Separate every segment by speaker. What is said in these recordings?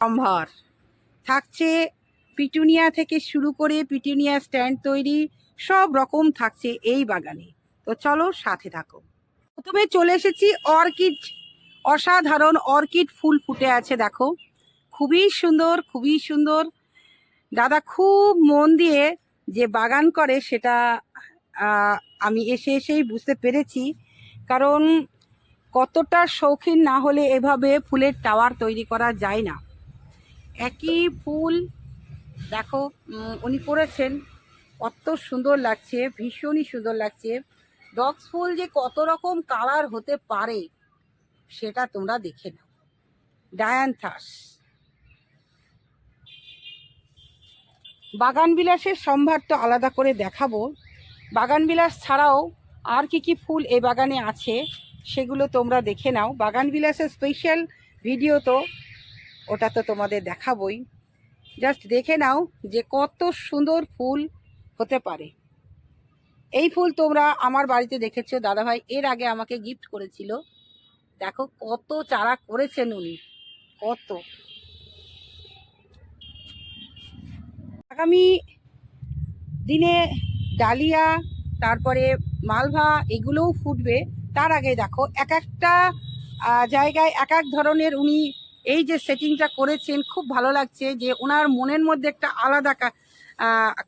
Speaker 1: সম্ভার থাকছে। পিটুনিয়া থেকে শুরু করে পিটুনিয়া স্ট্যান্ড তৈরি সব রকম থাকছে এই বাগানে। তো চলো সাথে থাকো। প্রথমে চলে এসেছি অর্কিড। অসাধারণ অর্কিড ফুল ফুটে আছে, দেখো খুবই সুন্দর, খুবই সুন্দর। দাদা খুব মন দিয়ে যে বাগান করে সেটা আমি এসেই বুঝতে পেরেছি। কারণ কতটা শৌখিন না হলে এভাবে ফুলের টাওয়ার তৈরি করা যায় না। একই ফুল দেখো উনি করেছেন, কত সুন্দর লাগছে, ভীষণই সুন্দর লাগছে। ডগস ফুল যে কত রকম কালার হতে পারে সেটা তোমরা দেখে নাও। ডায়ান্থাস। বাগান বিলাসের সম্ভার তো আলাদা করে দেখাবো। বাগান বিলাস ছাড়াও আর কি কি ফুল এই বাগানে আছে সেগুলো তোমরা দেখে নাও। বাগান বিলাসের স্পেশাল ভিডিও তো ওটা তো তোমাদের দেখাবই। জাস্ট দেখে নাও যে কত সুন্দর ফুল হতে পারে। এই ফুল তোমরা আমার বাড়িতে দেখেছো, দাদাভাই এর আগে আমাকে গিফট করেছিল। দেখো কত চারা করেছেন উনি, কত। আগামী দিনে ডালিয়া, তারপরে মালভা এগুলোও ফুটবে। তার আগে দেখো এক একটা জায়গায় এক এক ধরনের উনি এই যে সেটিংটা করেছেন, খুব ভালো লাগছে যে ওনার মনের মধ্যে একটা আলাদা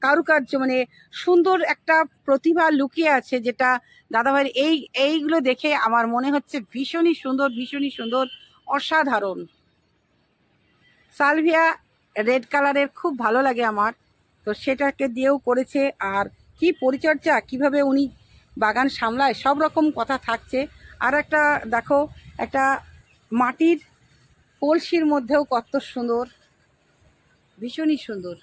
Speaker 1: কারুকার্য, মানে সুন্দর একটা প্রতিভা লুকিয়ে আছে, যেটা দাদাভাইয়ের এইগুলো দেখে আমার মনে হচ্ছে ভীষণই সুন্দর, ভীষণই সুন্দর, অসাধারণ। সালভিয়া রেড কালারের খুব ভালো লাগে আমার, তো সেটাকে দিয়েও করেছে। আর কি পরিচর্যা, কিভাবে উনি বাগান সামলায়, সব রকম কথা থাকছে। আর একটা দেখো, একটা মাটির কলসির মধ্যেও কত সুন্দর, ভীষণই সুন্দর।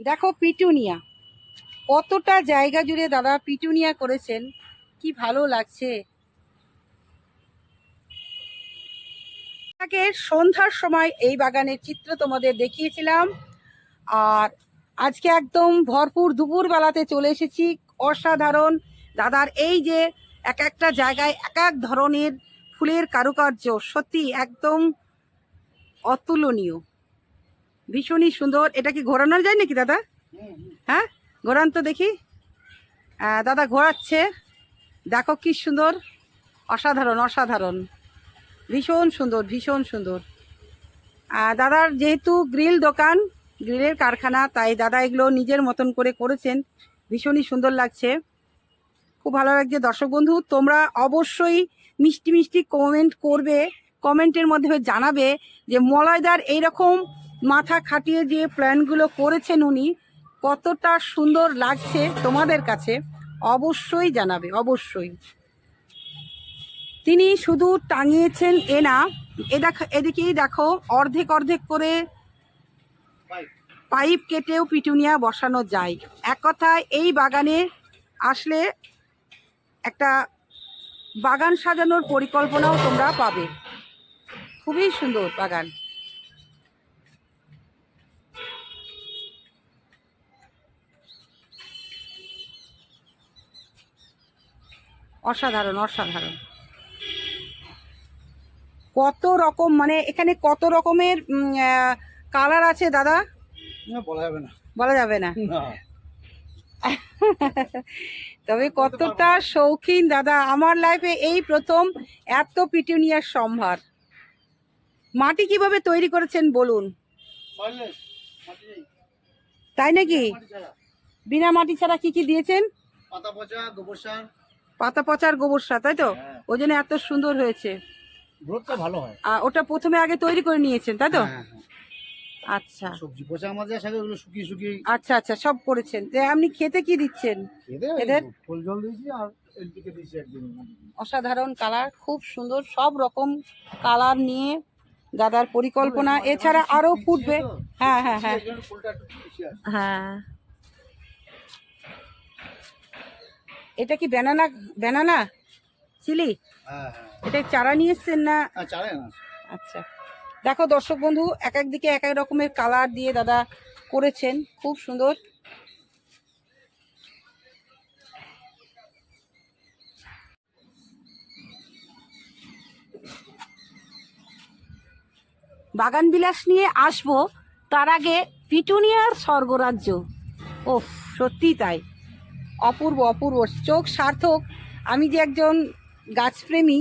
Speaker 1: দেখো পিটুনিয়া, কতটা জায়গা জুড়ে দাদা পিটুনিয়া করেছেন, কি ভালো লাগছে। আগে সন্ধ্যার সময় এই বাগানের চিত্র তোমাদের দেখিয়েছিলাম, আর আজকে একদম ভরপুর দুপুরবেলাতে চলে এসেছি। অসাধারণ দাদার এই যে এক একটা জায়গায় এক এক ধরনের ফুলের কারুকার্য, সত্যি একদম অতুলনীয়, ভীষণই সুন্দর। এটা কি ঘোরানো যায় নাকি দাদা? হ্যাঁ, ঘোরান তো দেখি। দাদা ঘোরাচ্ছে, দেখো কি সুন্দর, অসাধারণ অসাধারণ, ভীষণ সুন্দর, ভীষণ সুন্দর। দাদার যেহেতু গ্রিল দোকান, গ্রিলের কারখানা, তাই দাদা এগুলো নিজের মতন করে করেছেন, ভীষণই সুন্দর লাগছে, খুব ভালো লাগছে। দর্শক বন্ধু তোমরা অবশ্যই মিষ্টি মিষ্টি কমেন্ট করবে, কমেন্টের মধ্যে জানাবে যে মলয়দার এইরকম মাথা খাটিয়ে যে প্ল্যানগুলো করেছেন উনি, কতটা সুন্দর লাগছে তোমাদের কাছে অবশ্যই জানাবে, অবশ্যই। তিনি শুধু টাঙিয়েছেন এ না, এদিকেই দেখো অর্ধেক অর্ধেক করে পাইপ কেটেও পিটুনিয়া বসানো যায়। এক কথায় এই বাগানে আসলে একটা বাগান সাজানোর পরিকল্পনাও তোমরা পাবে। খুবই সুন্দর বাগান, অসাধারণ অসাধারণ। কত রকম, মানে এখানে কত রকমের কালার আছে দাদা,
Speaker 2: বলা যাবে না,
Speaker 1: বলা যাবে না। তবে কতটা শৌখিন দাদা, আমার লাইফে এই প্রথম এত পিটুনিয়ার সম্ভার। মাটি কিভাবে তৈরি করেছেন বলুন? তাই নাকি? বিনা মাটি ছাড়া কি কি দিয়েছেন?
Speaker 2: পাতা পচা গোবর সার।
Speaker 1: পাতা পচার গোবর সার, তাই তো? ওই জন্য এত সুন্দর হয়েছে।
Speaker 2: গ্রোথটা ভালো হয়।
Speaker 1: ওটা প্রথমে আগে তৈরি করে নিয়েছেন, তাই তো? আচ্ছা,
Speaker 2: সবজি পচা আমাদের সাথে ওগুলো শুকিয়ে শুকিয়ে।
Speaker 1: আচ্ছা আচ্ছা, সব করেছেন। আপনি খেতে কি দিচ্ছেন এদের?
Speaker 2: ফুল জল দিয়েছি আর এলপিকে দিয়েছি একদিন।
Speaker 1: অসাধারণ কালার, খুব সুন্দর, সব রকম কালার নিয়ে দাদার পরিকল্পনা। এছাড়া আরো ফুটবে। হ্যাঁ হ্যাঁ হ্যাঁ হ্যাঁ। এটা কি ব্যানানা, ব্যানানা চিলি? এটা চারা নিয়ে এসছেন না? আচ্ছা, দেখো দর্শক বন্ধু এক এক দিকে এক এক রকমের কালার দিয়ে দাদা করেছেন, খুব সুন্দর। বাগান বিলাস নিয়ে আসবো, তার আগে পিটুনিয়ার স্বর্গরাজ্য। ওফ, সত্যি তাই, অপূর্ব অপূর্ব, চোখ সার্থক। আমি যে একজন গাছপ্রেমী,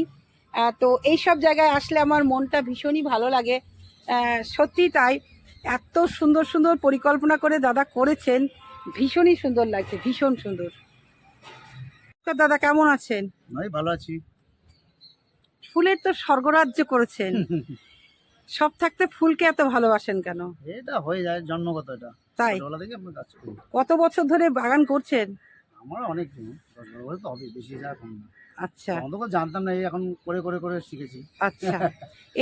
Speaker 1: তো এইসব জায়গায় আসলে আমার মনটা ভীষণই ভালো লাগে। সত্যি তাই, এত সুন্দর সুন্দর পরিকল্পনা করে দাদা করেছেন, ভীষণই সুন্দর লাগছে, ভীষণ সুন্দর। তো দাদা কেমন আছেন?
Speaker 2: আমি ভালো আছি।
Speaker 1: ফুলের তো স্বর্গরাজ্য করেছেন, সব থাকতে ফুলকে এত ভালোবাসেন কেন?
Speaker 2: এটা হয়ে যায় জন্মগত, এটা
Speaker 1: তাই?
Speaker 2: ছোটবেলা থেকে আমরা গাছ করি।
Speaker 1: কত বছর ধরে বাগান করছেন?
Speaker 2: আমার অনেক দিন 10 বছর তো হবে, বেশি যা কম না।
Speaker 1: আচ্ছা
Speaker 2: অন্তত জানতাম না, এই এখন করে করে করে শিখেছি।
Speaker 1: আচ্ছা।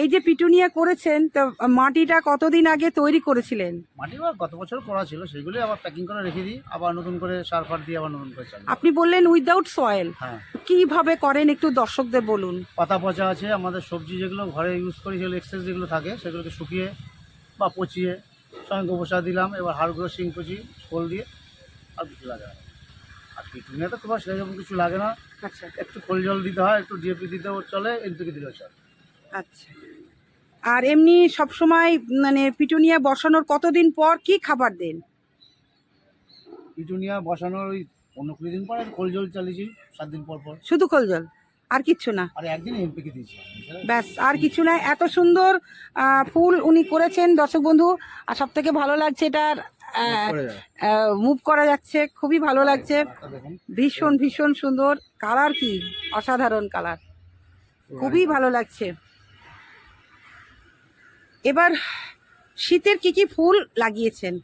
Speaker 1: এই যে পিটুনিয়া করেছেন, তো মাটিটা কতদিন আগে তৈরি করেছিলেন?
Speaker 2: মাটি বা গত বছর করা ছিল, সেগুলো আবার প্যাকিং করে রেখে দিই, আবার নতুন করে সার ফার দিয়ে আবার নতুন করে চালু।
Speaker 1: আপনি বললেন উইদাউট সয়েল,
Speaker 2: হ্যাঁ,
Speaker 1: কিভাবে করেন একটু দর্শকদের বলুন।
Speaker 2: পাতা পচা আছে, আমাদের সবজি যেগুলো ঘরে ইউজ করি, যেগুলো এক্সেস যেগুলো থাকে সেগুলোকে শুকিয়ে বা পচিয়ে সঙ্গে গোবর সার দিলাম, এবার হাড়গুলো শিং পচি খোল দিয়ে, আর কিছু লাগে না। আর পিটুনিয়া তো খুব সেরকম কিছু লাগে না,
Speaker 1: আচ্ছা
Speaker 2: একটু খোল জল দিতে হয়, একটু ডিএপি দিতেও চলে, এনপিকে দিলেও চলে।
Speaker 1: আচ্ছা। আর এমনি সব সময় মানে পিটুনিয়া বসানোর কতদিন পর কি খাবার দেন?
Speaker 2: পিটুনিয়া বসানোর ওই 15-20 দিন পর খোল জল চালিয়েছি, 7 দিন পর পর,
Speaker 1: শুধু খোল জল, আর কিচ্ছু না?
Speaker 2: আর একদিন এনপিকে দিয়েছি।
Speaker 1: ব্যাস, আর কিছু না। এত সুন্দর ফুল উনি করেছেন দর্শক বন্ধু, আর সব থেকে ভালো লাগছে এটার
Speaker 2: করে যায়।
Speaker 1: মুভ করা যাচ্ছে, খুবই ভালো লাগছে,
Speaker 2: পাতা দেখুন,
Speaker 1: ভীষণ ভীষণ সুন্দর কালার, কি অসাধারণ কালার, খুবই ভালো লাগছে। এবার শীতের কি কি ফুল লাগিয়েছেন?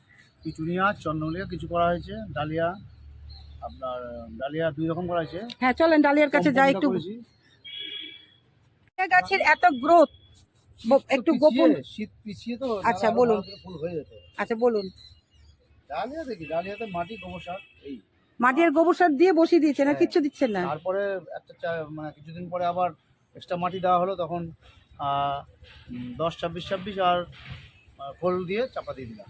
Speaker 2: পিটুনিয়া, চন্দ্রমল্লিকা কিছু করা হয়েছে, ডালিয়া, আপনার ডালিয়া 2 রকম করা হয়েছে।
Speaker 1: হ্যাঁ চলেন ডালিয়ার কাছে যাই একটু।
Speaker 2: করেছি।
Speaker 1: গাছের এত গ্রোথ, একটু গোপন।
Speaker 2: শীত পিছিয়ে তো,
Speaker 1: আচ্ছা,
Speaker 2: আরো
Speaker 1: বলুন।
Speaker 2: ভালো করে ফুল হয়ে যেত।
Speaker 1: আচ্ছা বলুন।
Speaker 2: ডালিয়া দেখি, ডালিয়াতে মাটি গোবর সার এই,
Speaker 1: মাটি আর গোবর সার দিয়ে বসিয়ে দিয়েছেন, আর
Speaker 2: হ্যাঁ।
Speaker 1: কিচ্ছু দিচ্ছেন না?
Speaker 2: তারপরে একটা মানে কিছুদিন পরে আবার এক্সট্রা মাটি দেওয়া হলো, তখন 10-26-26 আর খোল দিয়ে চাপা দিয়ে দিলাম,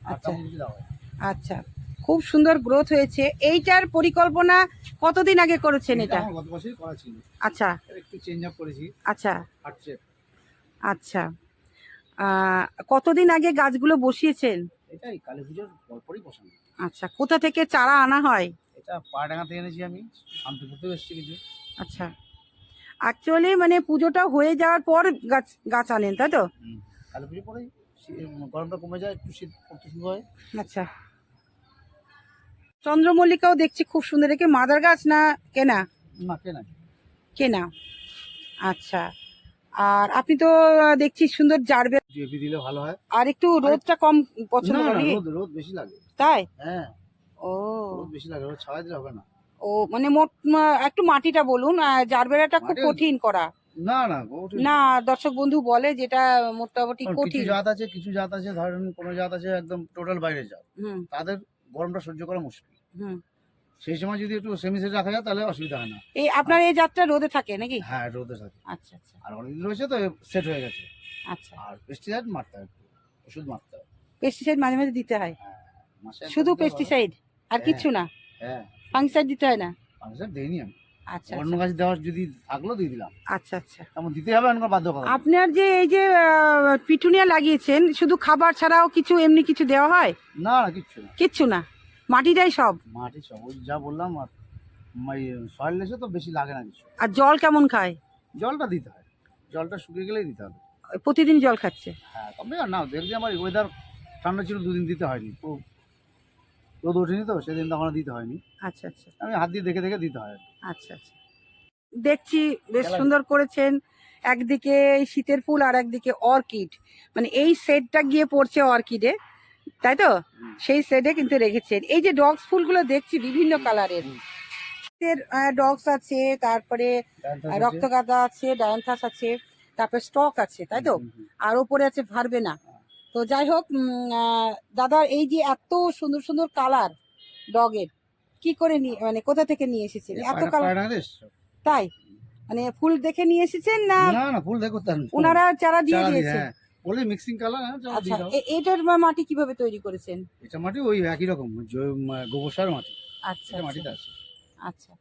Speaker 2: আর
Speaker 1: আচ্ছা
Speaker 2: তেমন কিছু দেওয়া হয়।
Speaker 1: আচ্ছা, খুব সুন্দর গ্রোথ হয়েছে। এইটার পরিকল্পনা কতদিন আগে করেছেন এটা?
Speaker 2: আমার গত বছরই করা ছিল,
Speaker 1: আচ্ছা
Speaker 2: একটু চেঞ্জ আপ করেছি,
Speaker 1: আচ্ছা
Speaker 2: হাঁটছে।
Speaker 1: আচ্ছা। কতদিন আগে গাছগুলো বসিয়েছেন?
Speaker 2: এটাই কালী পুজোর পরপরই বসানো।
Speaker 1: আচ্ছা, কোথা থেকে চারা আনা হয়?
Speaker 2: এটা পাড়াডাঙ্গা থেকে এনেছি আমি, শান্তিপুর থেকে এসেছি কিছু।
Speaker 1: আচ্ছা, অ্যাকচুয়ালি মানে পুজোটা হয়ে যাওয়ার পর গাছ গাছ আনেন, তাই তো?
Speaker 2: কালী পুজো পরেই গরমটা কমে যায়, একটু শীত পড়তে শুরু হয়।
Speaker 1: আচ্ছা, চন্দ্রমল্লিকাও দেখছি খুব সুন্দর, একে মাদার গাছ না কেনা?
Speaker 2: না কেনা,
Speaker 1: কেনা। আচ্ছা, আর আপনি তো দেখছি সুন্দর জারবে,
Speaker 2: ডিএপি দিলে ভালো হয়।
Speaker 1: আর একটু রোদটা কম পছন্দ
Speaker 2: না না,
Speaker 1: করি,
Speaker 2: রোদ রোদ বেশি লাগে।
Speaker 1: তাই?
Speaker 2: হ্যাঁ,
Speaker 1: ও
Speaker 2: রোদ বেশি লাগে, রোদ ছায়া দিলে হবে না।
Speaker 1: ও মানে মোট একটু মাটিটা বলুন, জারবেরাটা খুব
Speaker 2: মাটি-
Speaker 1: কঠিন করা
Speaker 2: না না, ওটা
Speaker 1: না, দর্শক বন্ধু বলে যেটা মোটামুটি
Speaker 2: কিছু
Speaker 1: কঠিন।
Speaker 2: জাত আছে, কিছু জাত আছে, ধরেন কোনো জাত আছে একদম টোটাল বাইরে জাত,
Speaker 1: হুম
Speaker 2: তাদের গরমটা সহ্য করা মুশকিল।
Speaker 1: হুম।
Speaker 2: সেই সময় যদি একটু সেমি সেট রাখা যায় তাহলে অসুবিধা হয় না।
Speaker 1: এই আপনার এই জাতটা রোদে থাকে নাকি?
Speaker 2: হ্যাঁ, রোদে থাকে।
Speaker 1: আচ্ছা আচ্ছা
Speaker 2: আর অনেকদিন রয়েছে তো সেট হয়ে গেছে।
Speaker 1: আচ্ছা।
Speaker 2: আর পেস্টিসাইড মারতে হয়, একটু ওষুধ মারতে হয়।
Speaker 1: পেস্টিসাইড মাঝে মাঝে দিতে হয়?
Speaker 2: হ্যাঁ, মাসে একবার
Speaker 1: শুধু
Speaker 2: দিতে হয়।
Speaker 1: পেস্টিসাইড আর
Speaker 2: হ্যাঁ।
Speaker 1: কিচ্ছু না?
Speaker 2: হ্যাঁ,
Speaker 1: ফাঙ্গিসাইড দিতে হয় না?
Speaker 2: ফাঙ্গিসাইড দেইনি আমি।
Speaker 1: আচ্ছা
Speaker 2: অন্য
Speaker 1: আচ্ছা
Speaker 2: গাছ দেওয়ার যদি থাকলো দিয়ে দিলাম,
Speaker 1: আচ্ছা আচ্ছা।
Speaker 2: তেমন দিতে হবে এমন কোনো বাধ্যকতা নেই।
Speaker 1: আপনার যে এই যে পিটুনিয়া লাগিয়েছেন, শুধু খাবার ছাড়াও কিছু এমনি কিছু দেওয়া হয়?
Speaker 2: না না, কিচ্ছু না,
Speaker 1: কিচ্ছু না, মাটিটাই সব?
Speaker 2: মাটি সব ওই যা বললাম। আর সয়েল লেসে তো বেশি লাগে না কিছু।
Speaker 1: আর জল কেমন খায়?
Speaker 2: জলটা দিতে হয়, জলটা শুকিয়ে গেলেই দিতে হবে।
Speaker 1: প্রতিদিন জল খাচ্ছে?
Speaker 2: হ্যাঁ, তবে আর না, দেখছি আমার ওয়েদার ঠান্ডা ছিল, 2 দিন দিতে হয়নি, খুব রোদ ওঠেনি তো সেদিন, তখন আর দিতে হয়নি।
Speaker 1: আচ্ছা আচ্ছা
Speaker 2: আমি হাত দিয়ে দেখে দেখে দিতে হয়।
Speaker 1: আচ্ছা আচ্ছা। দেখছি বেশ সুন্দর করেছেন, একদিকে এই শীতের ফুল আর একদিকে অর্কিড, মানে এই সেটটা গিয়ে পড়ছে অর্কিডে, তাই তো? সেই সেটে কিন্তু রেখেছেন। এই যে ডগস ফুলগুলো দেখছি বিভিন্ন কালারের, ডগস আছে, তারপরে রক্তগাঁদা আছে, ডায়ান্থাস আছে, তারপরে স্টক আছে, তাই তো? আর ওপরে আছে ভারবেনা। তো যাই হোক, দাদা এই যে এত সুন্দর সুন্দর কালার ডগের, কি করে মানে কোথা থেকে নিয়ে এসেছেন এত কালার? তাই মানে ফুল দেখে নিয়ে এসেছেন না?
Speaker 2: না না, ফুল দেখো
Speaker 1: ওনারা চারা দিয়ে দিয়েছেন?
Speaker 2: হ্যাঁ, বলে মিক্সিং কালার। হ্যাঁ, চারা
Speaker 1: আচ্ছা,
Speaker 2: দিয়ে দাও।
Speaker 1: এটার মাটি কিভাবে তৈরি করেছেন?
Speaker 2: এটা মাটি ওই একই রকম গোবর সার মাটি,
Speaker 1: আচ্ছা
Speaker 2: এটা
Speaker 1: আচ্ছা
Speaker 2: মাটিতে আছে।
Speaker 1: আচ্ছা,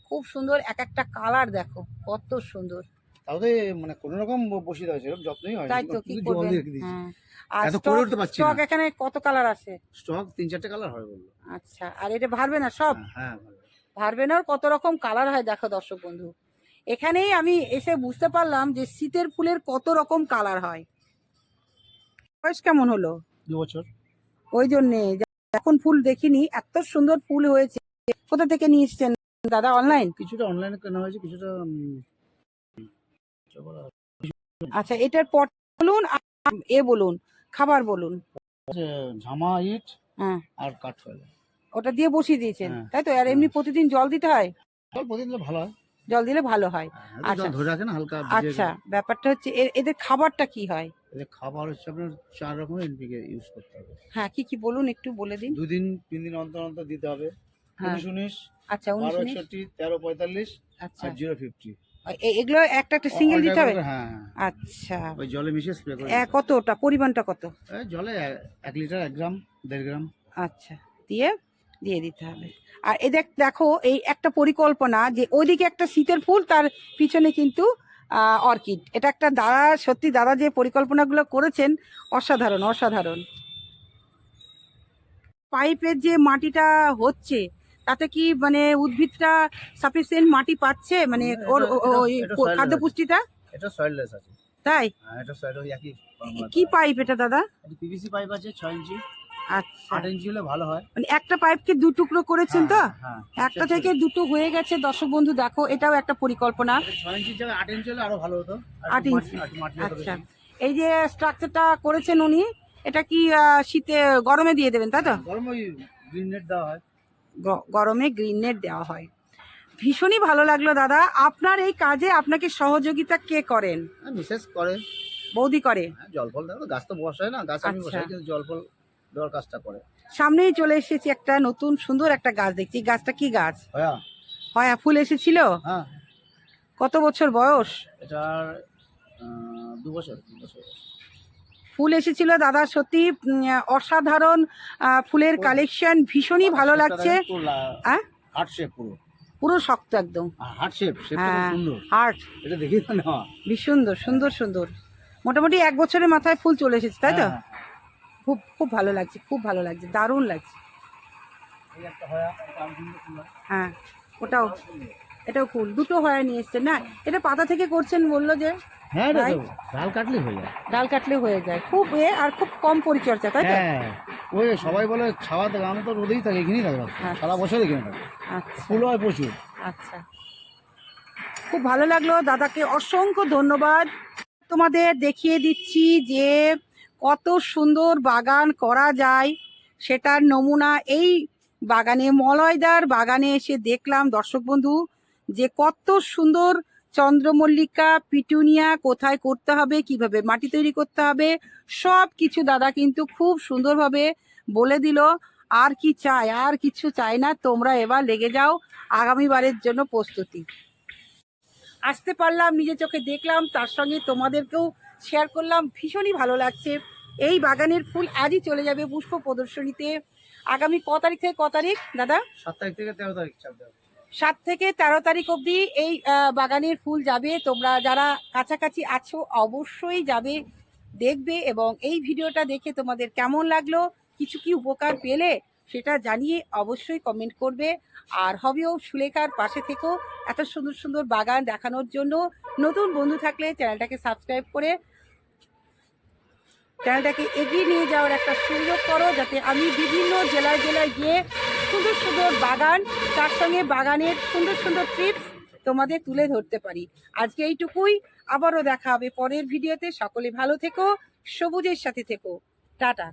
Speaker 1: খুব সুন্দর, এক একটা কালার দেখো কত সুন্দর।
Speaker 2: তাহলে মানে কোনো রকম বসিয়ে হয়েছে, এরকম যত্নই হয়
Speaker 1: তাই তো, কি
Speaker 2: শুধু জল
Speaker 1: করবেন?
Speaker 2: দিয়ে রেখে দিয়েছি।
Speaker 1: হ্যাঁ। আর
Speaker 2: এত করে উঠতে পারছি না।
Speaker 1: স্টক এখানে কত কালার আছে?
Speaker 2: স্টক 3-4টে কালার হয় বললো।
Speaker 1: আচ্ছা, আর এটা ভারবে না সব?
Speaker 2: হ্যাঁ ভালো।
Speaker 1: ভারবে না, কত রকম কালার হয় দেখো দর্শক বন্ধু। এখানেই আমি এসে বুঝতে পারলাম যে শীতের ফুলের কত রকম কালার হয়। বয়স কেমন হলো?
Speaker 2: 2 বছর।
Speaker 1: ওই জন্যে এখন ফুল দেখিনি, এত সুন্দর ফুল হয়েছে। কোথা থেকে নিয়ে এসছেন দাদা? অনলাইন?
Speaker 2: কিছুটা অনলাইনে কেনা হয়েছে, কিছুটা
Speaker 1: আচ্ছা, এটার পট বলুন আর বলুন, খাবার বলুন।
Speaker 2: ঝামা ইট
Speaker 1: হ্যাঁ,
Speaker 2: আর কাঠফল।
Speaker 1: ওটা দিয়ে বসিয়ে দিয়েছেন,
Speaker 2: হ্যাঁ।
Speaker 1: তাই তো? আর এমনি প্রতিদিন জল দিতে হয়?
Speaker 2: জল প্রতিদিন দিলে ভালো হয়।
Speaker 1: জল দিলে ভালো হয়।
Speaker 2: হ্যাঁ,
Speaker 1: আচ্ছা
Speaker 2: জল ধরে রাখে না হালকা ভিজিয়ে
Speaker 1: আচ্ছা,
Speaker 2: রাখে।
Speaker 1: ব্যাপারটা হচ্ছে এদের খাবারটা কি হয়?
Speaker 2: এদের খাবার হচ্ছে আপনার 4 রকমের এনপিকে ইউজ করতে হবে।
Speaker 1: হ্যাঁ, কি কি বলুন, একটু বলে দিন।
Speaker 2: 2 দিন 3 দিন অন্তর অন্তর দিতে হবে।
Speaker 1: হ্যাঁ।
Speaker 2: 19-19,
Speaker 1: আচ্ছা, 19
Speaker 2: 12-61, 13-45
Speaker 1: আচ্ছা,
Speaker 2: আর 0-50।
Speaker 1: এগুলো একটা একটা সিঙ্গেল দিতে হবে?
Speaker 2: হ্যাঁ।
Speaker 1: আচ্ছা,
Speaker 2: ওই জলে মিশিয়ে স্প্রে করে
Speaker 1: কতটা পরিমাণটা কত?
Speaker 2: এই জলে 1 লিটার 1 গ্রাম 1.5 গ্রাম।
Speaker 1: আচ্ছা, দিয়ে দিতে হবে। আর দেখো এই একটা পরিকল্পনা যে ওইদিকে একটা শীতের ফুল, তার পিছনে কিন্তু অর্কিড। এটা একটা দাদা, সত্যি দাদা যে পরিকল্পনাগুলো করেছেন অসাধারণ অসাধারণ। পাইপের যে মাটিটা হচ্ছে তাতে কি মানে উদ্ভিদটা সাফিসিয়েন্ট মাটি পাচ্ছে, মানে ওর ওই
Speaker 2: এটা soil
Speaker 1: খাদ্য
Speaker 2: আছে।
Speaker 1: পুষ্টিটা?
Speaker 2: এটা সয়েললেস আছে।
Speaker 1: তাই?
Speaker 2: হ্যাঁ, এটা সয়েল ওই একই ফর্মুলা।
Speaker 1: কি পাইপ এটা দাদা?
Speaker 2: এটা পিভিসি পাইপ আছে 6 ইঞ্চি।
Speaker 1: আচ্ছা,
Speaker 2: 8 ইঞ্চি হলে ভালো হয়।
Speaker 1: মানে একটা পাইপকে 2 টুকরো করেছেন তো?
Speaker 2: হ্যাঁ।
Speaker 1: একটা থেকে 2টো হয়ে গেছে দর্শক বন্ধু, দেখো এটাও একটা পরিকল্পনা।
Speaker 2: 6 ইঞ্চির জায়গায় 8 ইঞ্চি হলে আরো ভালো হতো।
Speaker 1: 8 ইঞ্চি।
Speaker 2: মাটি হতো
Speaker 1: আচ্ছা,
Speaker 2: বেশি।
Speaker 1: এই যে স্ট্রাকচারটা করেছেন উনি, এটা কি শীতে গরমে দিয়ে দেবেন তাই তো?
Speaker 2: গরম ওই গ্রিন নেট দেওয়া হয়।
Speaker 1: গরমে গ্রিন নেট দেওয়া হয়। ভীষণই ভালো লাগলো দাদা। আপনার এই কাজে আপনাকে সহযোগিতা কে করেন?
Speaker 2: মিসেস করে।
Speaker 1: বৌদি করে?
Speaker 2: হ্যাঁ, জল ফল দেখো, গাছ তো বসায় না, গাছ আমি
Speaker 1: আচ্ছা।
Speaker 2: বসাই, কিন্তু জল ফল দেওয়ার কাজটা করে।
Speaker 1: সামনেই চলে এসেছি, একটা নতুন সুন্দর একটা গাছ দেখছি। গাছটা কি গাছ?
Speaker 2: হ্যাঁ।
Speaker 1: হয় ফুল এসেছিল?
Speaker 2: হ্যাঁ,
Speaker 1: কত বছর বয়স?
Speaker 2: এটার 2 বছর।
Speaker 1: ফুল এসেছিল দাদা, সত্যি অসাধারণ ফুলের কালেকশন, ভীষণই ভালো লাগছে। হ্যাঁ,
Speaker 2: হার্ট শেপ পুরো।
Speaker 1: পুরো শক্ত একদম।
Speaker 2: হার্ট শেপ, শেপটা খুব
Speaker 1: হ্যাঁ,
Speaker 2: সুন্দর।
Speaker 1: হার্ট।
Speaker 2: এটা দেখি না নেওয়া।
Speaker 1: বেশ সুন্দর সুন্দর সুন্দর। মোটামুটি 1 বছরের মাথায় ফুল চলে এসেছে তাই তো?
Speaker 2: হ্যাঁ।
Speaker 1: খুব খুব ভালো লাগছে, খুব ভালো লাগছে, দারুণ লাগছে।
Speaker 2: এই একটা হয়, এটা আমি সুন্দর সুন্দর।
Speaker 1: হ্যাঁ, এটাও ফুল, দুটো হয়ে নিয়ে এসছেন না? এটা পাতা থেকে করছেন বললো যে?
Speaker 2: হ্যাঁ, এটা
Speaker 1: ভাই?
Speaker 2: তো ডাল কাটলে হয়ে যায়।
Speaker 1: ডাল কাটলে হয়ে যায়, খুব আর খুব কম পরিচর্যা তাই তো?
Speaker 2: হ্যাঁ, ওই সবাই বলে ছাওয়া থাকে, আমি তো রোদেই থাকি, এখানেই থাকি,
Speaker 1: আচ্ছা।
Speaker 2: সারা বছর এখানে থাকি।
Speaker 1: আচ্ছা
Speaker 2: ফুল হয় প্রচুর।
Speaker 1: আচ্ছা, খুব ভালো লাগলো দাদাকে অসংখ্য ধন্যবাদ। তোমাদের দেখিয়ে দিচ্ছি যে কত সুন্দর বাগান করা যায়, সেটার নমুনা এই বাগানে, মলয়দার বাগানে এসে দেখলাম দর্শক বন্ধু, যে কত সুন্দর চন্দ্রমল্লিকা, পিটুনিয়া কোথায় করতে হবে, কিভাবে মাটি তৈরি করতে হবে, সব কিছু দাদা কিন্তু খুব সুন্দরভাবে বলে দিল। আর কি চাই? আর কিছু চাই না, তোমরা এবার লেগে যাও আগামীবারের জন্য প্রস্তুতি। আসতে পারলাম, নিজের চোখে দেখলাম, তার সঙ্গে তোমাদেরকেও শেয়ার করলাম। ভীষণই ভালো লাগছে। এই বাগানের ফুল আজই চলে যাবে পুষ্প প্রদর্শনীতে। আগামী ক তারিখ থেকে ক তারিখ দাদা?
Speaker 2: 7 তারিখ থেকে 13 তারিখ চলবে।
Speaker 1: 7 থেকে 13 তারিখ অবধি এই বাগানের ফুল যাবে। তোমরা যারা কাছাকাছি আছো অবশ্যই যাবে, দেখবে, এবং এই ভিডিওটা দেখে তোমাদের কেমন লাগলো, কিছু কি উপকার পেলে সেটা জানিয়ে অবশ্যই কমেন্ট করবে। আর হবেও সুলেখার পাশে থেকেও এত সুন্দর সুন্দর বাগান দেখানোর জন্য। নতুন বন্ধু থাকলে চ্যানেলটাকে সাবস্ক্রাইব করে চ্যানেলটাকে এগিয়ে নিয়ে যাওয়ার একটা সুযোগ করো, যাতে আমি বিভিন্ন জেলায় জেলায় গিয়ে সুন্দর সুন্দর বাগান, তার সঙ্গে বাগানের সুন্দর সুন্দর টিপস তোমাদের তুলে ধরতে পারি। আজকে এইটুকুই, আবারও দেখা হবে পরের ভিডিওতে। সকলে ভালো থেকো, সবুজের সাথে থেকো, টাটা।